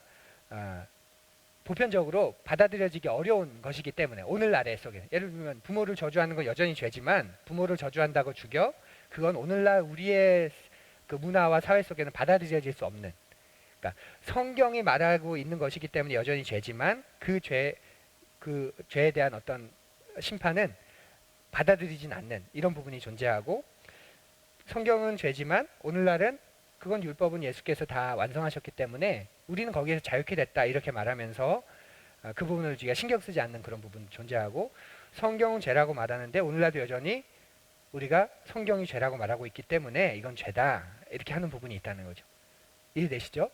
보편적으로 받아들여지기 어려운 것이기 때문에 오늘날의 속에 예를 들면 부모를 저주하는 건 여전히 죄지만 부모를 저주한다고 죽여 그건 오늘날 우리의 그 문화와 사회 속에는 받아들여질 수 없는, 그러니까 성경이 말하고 있는 것이기 때문에 여전히 죄지만 그 죄에 대한 어떤 심판은 받아들이진 않는 이런 부분이 존재하고, 성경은 죄지만 오늘날은 그건 율법은 예수께서 다 완성하셨기 때문에 우리는 거기에서 자유케 됐다 이렇게 말하면서 그 부분을 우리가 신경 쓰지 않는 그런 부분이 존재하고, 성경은 죄라고 말하는데 오늘날도 여전히 우리가 성경이 죄라고 말하고 있기 때문에 이건 죄다 이렇게 하는 부분이 있다는 거죠. 이해되시죠?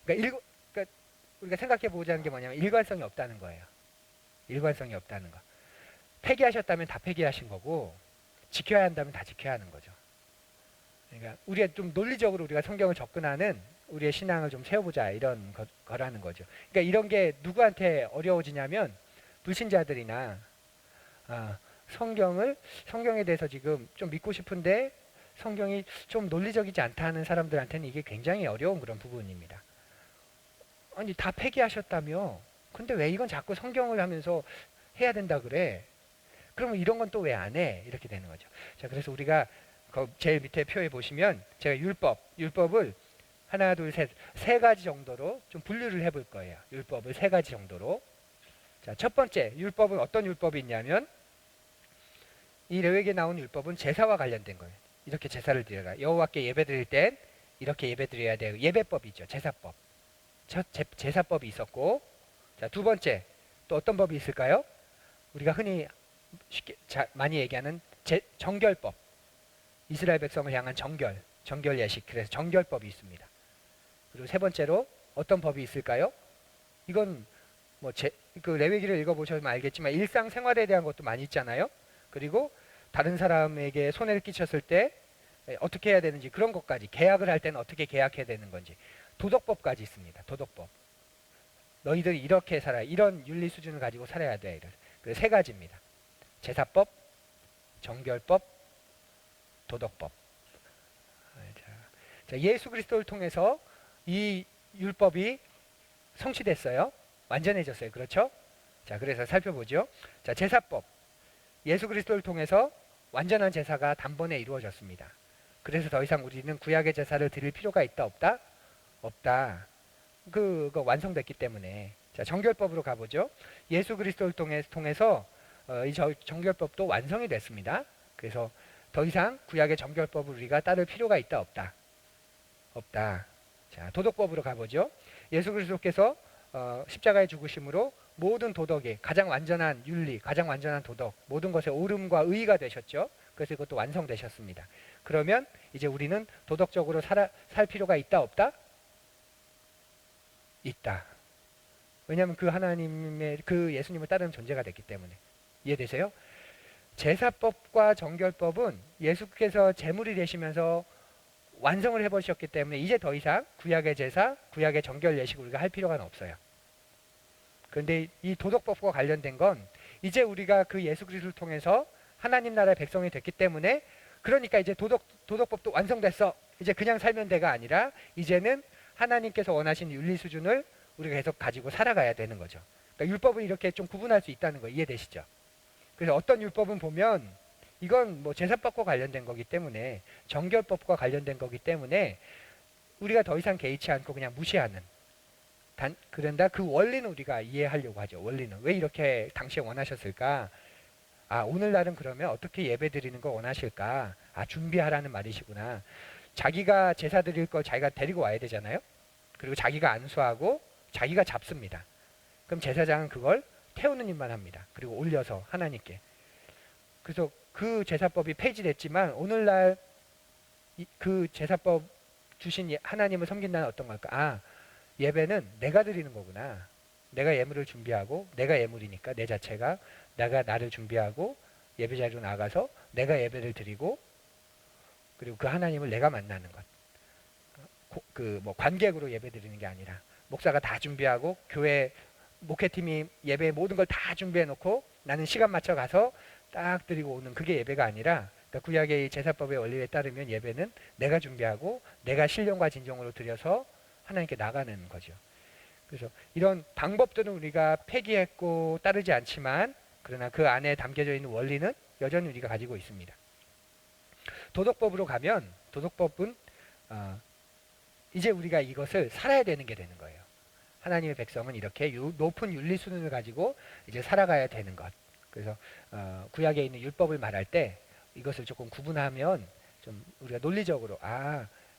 그러니까 우리가 생각해 보자는 게 뭐냐면 일관성이 없다는 거예요. 일관성이 없다는 거. 폐기하셨다면 다 폐기하신 거고 지켜야 한다면 다 지켜야 하는 거죠. 그러니까 우리가 좀 논리적으로 우리가 성경을 접근하는 우리의 신앙을 좀 세워보자 이런 거라는 거죠. 그러니까 이런 게 누구한테 어려워지냐면 불신자들이나 성경에 대해서 지금 좀 믿고 싶은데 성경이 좀 논리적이지 않다 하는 사람들한테는 이게 굉장히 어려운 그런 부분입니다. 아니 다 폐기하셨다며 근데 왜 이건 자꾸 성경을 하면서 해야 된다 그래? 그러면 이런 건 또 왜 안 해? 이렇게 되는 거죠. 자, 그래서 우리가 제일 밑에 표에 보시면 제가 율법을 하나, 둘, 세 가지 정도로 좀 분류를 해볼 거예요. 율법을 세 가지 정도로. 자, 첫 번째 율법은 어떤 율법이 있냐면 이 레위기에 나온 율법은 제사와 관련된 거예요. 이렇게 제사를 드려라. 여호와께 예배드릴 땐 이렇게 예배드려야 돼요. 예배법이죠. 제사법. 제사법이 있었고, 자, 두 번째 또 어떤 법이 있을까요? 우리가 흔히 많이 얘기하는 정결법. 이스라엘 백성을 향한 정결 예식. 그래서 정결법이 있습니다. 그리고 세 번째로 어떤 법이 있을까요? 이건 그 레위기를 읽어보시면 알겠지만 일상생활에 대한 것도 많이 있잖아요. 그리고 다른 사람에게 손해를 끼쳤을 때 어떻게 해야 되는지 그런 것까지 계약을 할 때는 어떻게 계약해야 되는 건지 도덕법까지 있습니다. 도덕법. 너희들이 이렇게 살아 이런 윤리 수준을 가지고 살아야 돼. 그 세 가지입니다. 제사법, 정결법, 도덕법. 자, 예수 그리스도를 통해서 이 율법이 성취됐어요. 완전해졌어요. 그렇죠? 자, 그래서 살펴보죠. 자, 제사법. 예수 그리스도를 통해서 완전한 제사가 단번에 이루어졌습니다. 그래서 더 이상 우리는 구약의 제사를 드릴 필요가 있다 없다? 없다. 그거 완성됐기 때문에. 자, 정결법으로 가보죠. 예수 그리스도를 통해서 이 정결법도 완성이 됐습니다. 그래서 더 이상 구약의 정결법을 우리가 따를 필요가 있다 없다? 없다. 자, 도덕법으로 가보죠. 예수 그리스도께서 십자가의 죽으심으로 모든 도덕이 가장 완전한 윤리, 가장 완전한 도덕, 모든 것의 옳음과 의의가 되셨죠. 그래서 이것도 완성되셨습니다. 그러면 이제 우리는 도덕적으로 살 필요가 있다 없다? 있다. 왜냐하면 그 하나님의 그 예수님을 따르는 존재가 됐기 때문에. 이해되세요? 제사법과 정결법은 예수께서 제물이 되시면서 완성을 해보셨기 때문에 이제 더 이상 구약의 제사, 구약의 정결 예식을 우리가 할 필요가 없어요. 그런데 이 도덕법과 관련된 건 이제 우리가 그 예수 그리스도를 통해서 하나님 나라의 백성이 됐기 때문에 그러니까 이제 도덕법도 완성됐어. 이제 그냥 살면 돼가 아니라 이제는 하나님께서 원하신 윤리 수준을 우리가 계속 가지고 살아가야 되는 거죠. 그러니까 율법은 이렇게 좀 구분할 수 있다는 거 이해되시죠? 그래서 어떤 율법은 보면 이건 뭐 제사법과 관련된 거기 때문에 정결법과 관련된 거기 때문에 우리가 더 이상 개의치 않고 그냥 무시하는 그런다 그 원리는 우리가 이해하려고 하죠. 원리는 왜 이렇게 당시에 원하셨을까? 아, 오늘날은 그러면 어떻게 예배 드리는 걸 원하실까? 아, 준비하라는 말이시구나. 자기가 제사 드릴 걸 자기가 데리고 와야 되잖아요. 그리고 자기가 안수하고 자기가 잡습니다. 그럼 제사장은 그걸 태우는 일만 합니다. 그리고 올려서 하나님께. 그래서 그 제사법이 폐지됐지만 오늘날 그 제사법 주신 하나님을 섬긴다는 어떤 걸까? 아, 예배는 내가 드리는 거구나. 내가 예물을 준비하고 내가 예물이니까 내 자체가 내가 나를 준비하고 예배 자리로 나가서 내가 예배를 드리고 그리고 그 하나님을 내가 만나는 것. 그 뭐 관객으로 예배 드리는 게 아니라 목사가 다 준비하고 교회 목회팀이 예배 모든 걸 다 준비해 놓고 나는 시간 맞춰 가서 딱 드리고 오는 그게 예배가 아니라 그러니까 구약의 제사법의 원리에 따르면 예배는 내가 준비하고 내가 신령과 진정으로 드려서 하나님께 나가는 거죠. 그래서 이런 방법들은 우리가 폐기했고 따르지 않지만 그러나 그 안에 담겨져 있는 원리는 여전히 우리가 가지고 있습니다. 도덕법으로 가면 도덕법은 이제 우리가 이것을 살아야 되는 게 되는 거예요. 하나님의 백성은 이렇게 높은 윤리 수준을 가지고 이제 살아가야 되는 것. 그래서 구약에 있는 율법을 말할 때 이것을 조금 구분하면 좀 우리가 논리적으로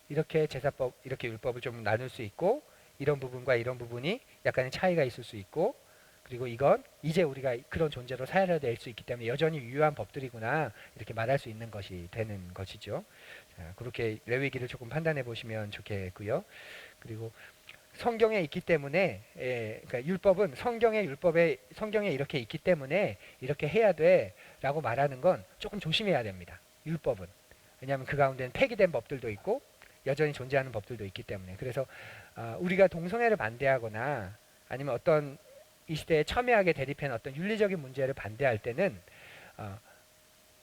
이렇게 제사법, 이렇게 율법을 좀 나눌 수 있고 이런 부분과 이런 부분이 약간의 차이가 있을 수 있고 그리고 이건 이제 우리가 그런 존재로 살아야 될 수 있기 때문에 여전히 유효한 법들이구나 이렇게 말할 수 있는 것이 되는 것이죠. 자, 그렇게 레위기를 조금 판단해 보시면 좋겠고요. 그리고 성경에 있기 때문에 그러니까 율법은 성경에 이렇게 있기 때문에 이렇게 해야 돼라고 말하는 건 조금 조심해야 됩니다. 율법은 왜냐하면 그 가운데는 폐기된 법들도 있고 여전히 존재하는 법들도 있기 때문에 그래서 우리가 동성애를 반대하거나 아니면 어떤 이 시대에 첨예하게 대립한 어떤 윤리적인 문제를 반대할 때는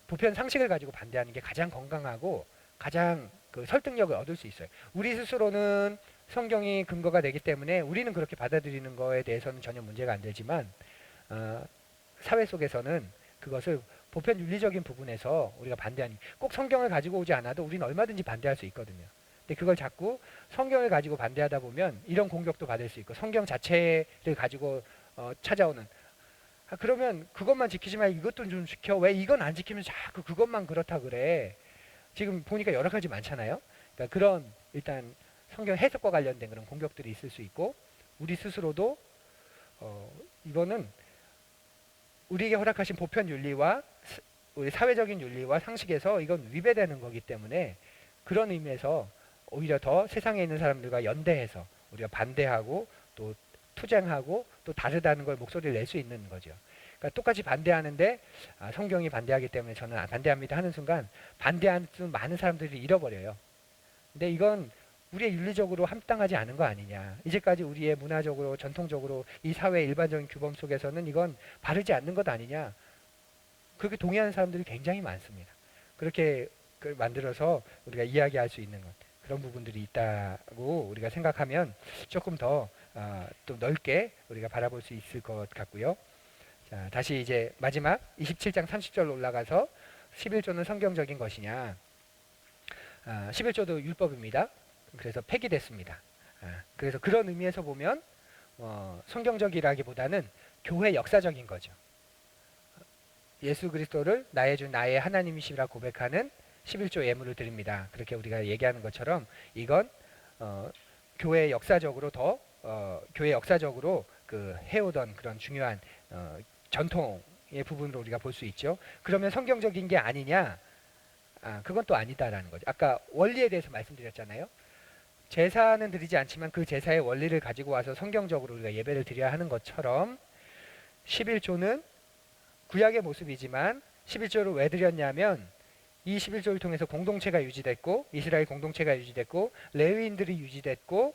보편 상식을 가지고 반대하는 게 가장 건강하고 가장 그 설득력을 얻을 수 있어요. 우리 스스로는 성경이 근거가 되기 때문에 우리는 그렇게 받아들이는 거에 대해서는 전혀 문제가 안 되지만 사회 속에서는 그것을 보편 윤리적인 부분에서 우리가 반대하는 꼭 성경을 가지고 오지 않아도 우리는 얼마든지 반대할 수 있거든요. 근데 그걸 자꾸 성경을 가지고 반대하다 보면 이런 공격도 받을 수 있고 성경 자체를 가지고 찾아오는 그러면 그것만 지키지 말고 이것도 좀 지켜. 왜 이건 안 지키면 자꾸 그것만 그렇다 그래. 지금 보니까 여러 가지 많잖아요. 그러니까 그런 일단 성경 해석과 관련된 그런 공격들이 있을 수 있고 우리 스스로도 이거는 우리에게 허락하신 보편 윤리와 우리 사회적인 윤리와 상식에서 이건 위배되는 거기 때문에 그런 의미에서 오히려 더 세상에 있는 사람들과 연대해서 우리가 반대하고 또 투쟁하고 또 다르다는 걸 목소리를 낼 수 있는 거죠. 그러니까 똑같이 반대하는데 성경이 반대하기 때문에 저는 반대합니다 하는 순간 반대하는 많은 사람들이 잃어버려요. 근데 이건 우리의 윤리적으로 합당하지 않은 거 아니냐. 이제까지 우리의 문화적으로 전통적으로 이 사회의 일반적인 규범 속에서는 이건 바르지 않는 것 아니냐. 그렇게 동의하는 사람들이 굉장히 많습니다. 그렇게 만들어서 우리가 이야기할 수 있는 것, 그런 부분들이 있다고 우리가 생각하면 조금 더 또 넓게 우리가 바라볼 수 있을 것 같고요. 자, 다시 이제 마지막 27장 30절로 올라가서 11조는 성경적인 것이냐. 11조도 율법입니다. 그래서 폐기됐습니다. 그래서 그런 의미에서 보면 성경적이라기보다는 교회 역사적인 거죠. 예수 그리스도를 나의 주 나의 하나님이시라 고백하는 11조 예물을 드립니다. 그렇게 우리가 얘기하는 것처럼 이건 교회 역사적으로 교회 역사적으로 그 해오던 그런 중요한 전통의 부분으로 우리가 볼 수 있죠. 그러면 성경적인 게 아니냐? 그건 또 아니다라는 거죠. 아까 원리에 대해서 말씀드렸잖아요. 제사는 드리지 않지만 그 제사의 원리를 가지고 와서 성경적으로 우리가 예배를 드려야 하는 것처럼 11조는 구약의 모습이지만 11조를 왜 드렸냐면 이 11조를 통해서 공동체가 유지됐고 이스라엘 공동체가 유지됐고 레위인들이 유지됐고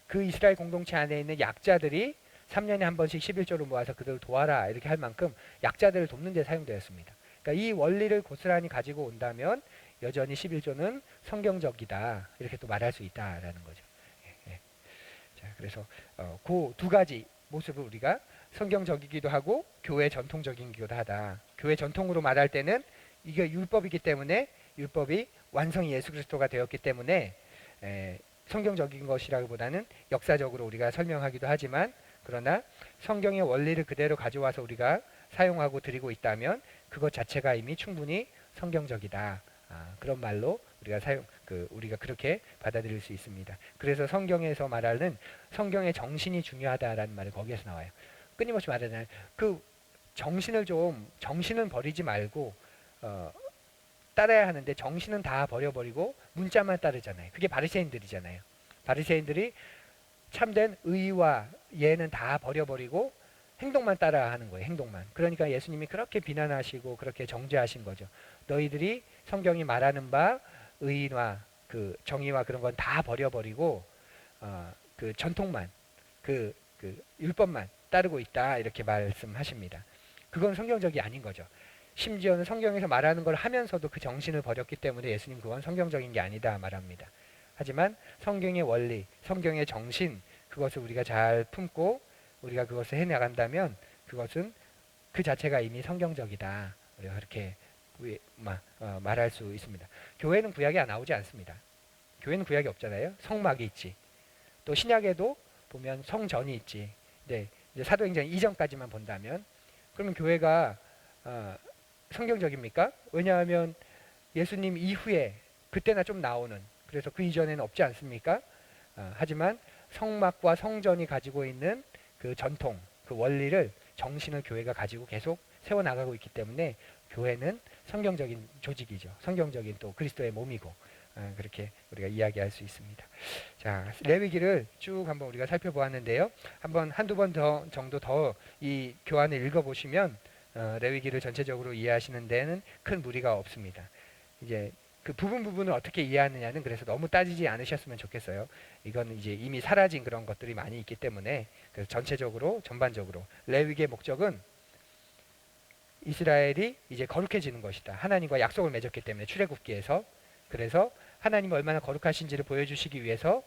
그 이스라엘 공동체 안에 있는 약자들이 3년에 한 번씩 11조를 모아서 그들을 도와라 이렇게 할 만큼 약자들을 돕는 데 사용되었습니다. 그러니까 이 원리를 고스란히 가지고 온다면 여전히 11조는 성경적이다 이렇게 또 말할 수 있다라는 거죠. 예. 자, 그래서 그 두 가지 모습을 우리가 성경적이기도 하고 교회 전통적이기도 하다. 교회 전통으로 말할 때는 이게 율법이기 때문에 율법이 완성이 예수 그리스도가 되었기 때문에 성경적인 것이라기보다는 역사적으로 우리가 설명하기도 하지만 그러나 성경의 원리를 그대로 가져와서 우리가 사용하고 드리고 있다면 그것 자체가 이미 충분히 성경적이다. 그런 말로 우리가 그렇게 받아들일 수 있습니다. 그래서 성경에서 말하는 성경의 정신이 중요하다라는 말이 거기에서 나와요. 끊임없이 말하잖아요. 그 정신은 버리지 말고 따라야 하는데 정신은 다 버려버리고 문자만 따르잖아요. 그게 바리새인들이잖아요. 바리새인들이 참된 의와 예는 다 버려버리고 행동만 따라하는 거예요. 행동만. 그러니까 예수님이 그렇게 비난하시고 그렇게 정죄하신 거죠. 너희들이 성경이 말하는 바 의와 그 정의와 그런 건 다 버려버리고 그 전통만 그 율법만 따르고 있다 이렇게 말씀하십니다. 그건 성경적이 아닌 거죠. 심지어는 성경에서 말하는 걸 하면서도 그 정신을 버렸기 때문에 예수님 그건 성경적인 게 아니다 말합니다. 하지만 성경의 원리, 성경의 정신 그것을 우리가 잘 품고 우리가 그것을 해나간다면 그것은 그 자체가 이미 성경적이다. 우리가 그렇게 말할 수 있습니다. 교회는 구약이 나오지 않습니다. 교회는 구약이 없잖아요. 성막이 있지. 또 신약에도 보면 성전이 있지. 네, 이제 사도행전 이전까지만 본다면 그러면 교회가 성경적입니까? 왜냐하면 예수님 이후에 그때나 좀 나오는 그래서 그 이전에는 없지 않습니까? 하지만 성막과 성전이 가지고 있는 그 전통, 그 원리를 정신을 교회가 가지고 계속 세워나가고 있기 때문에 교회는 성경적인 조직이죠. 성경적인 또 그리스도의 몸이고 그렇게 우리가 이야기할 수 있습니다. 자, 레위기를 쭉 한번 우리가 살펴보았는데요. 한두 번 정도 더 이 교환을 읽어보시면 레위기를 전체적으로 이해하시는 데는 큰 무리가 없습니다. 이제 그 부분을 어떻게 이해하느냐는 그래서 너무 따지지 않으셨으면 좋겠어요. 이건 이제 이미 사라진 그런 것들이 많이 있기 때문에 그래서 전반적으로 레위기의 목적은 이스라엘이 이제 거룩해지는 것이다. 하나님과 약속을 맺었기 때문에 출애굽기에서 그래서 하나님이 얼마나 거룩하신지를 보여주시기 위해서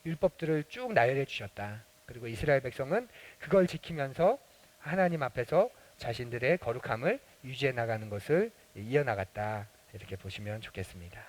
율법들을 쭉 나열해 주셨다. 그리고 이스라엘 백성은 그걸 지키면서 하나님 앞에서 자신들의 거룩함을 유지해 나가는 것을 이어나갔다. 이렇게 보시면 좋겠습니다.